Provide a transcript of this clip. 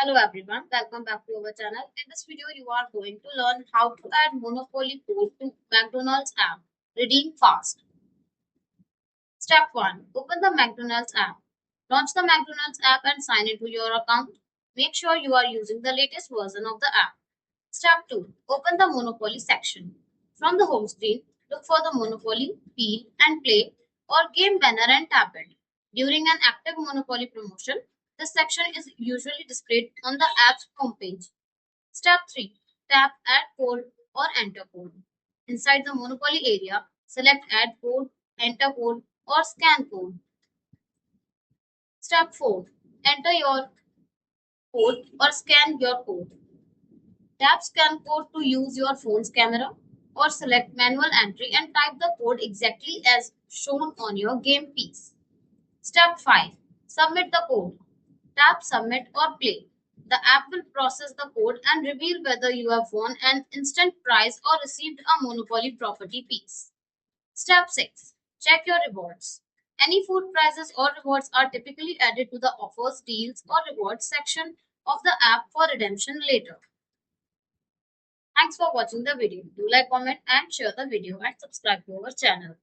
Hello everyone, welcome back to our channel. In this video, you are going to learn how to add Monopoly code to McDonald's app. Redeem fast. Step 1. Open the McDonald's app. Launch the McDonald's app and sign into your account. Make sure you are using the latest version of the app. Step 2. Open the Monopoly section. From the home screen, look for the Monopoly, Peel and Play or game banner and tap it. During an active Monopoly promotion, this section is usually displayed on the app's homepage. Step 3. Tap Add Code or Enter Code. Inside the Monopoly area, select Add Code, Enter Code or Scan Code. Step 4. Enter your code or scan your code. Tap Scan Code to use your phone's camera or select Manual Entry and type the code exactly as shown on your game piece. Step 5. Submit the code. Tap Submit or Play. The app will process the code and reveal whether you have won an instant prize or received a Monopoly property piece. Step 6. Check your rewards. Any food prizes or rewards are typically added to the offers, deals, or rewards section of the app for redemption later. Thanks for watching the video. Do like, comment, and share the video and subscribe to our channel.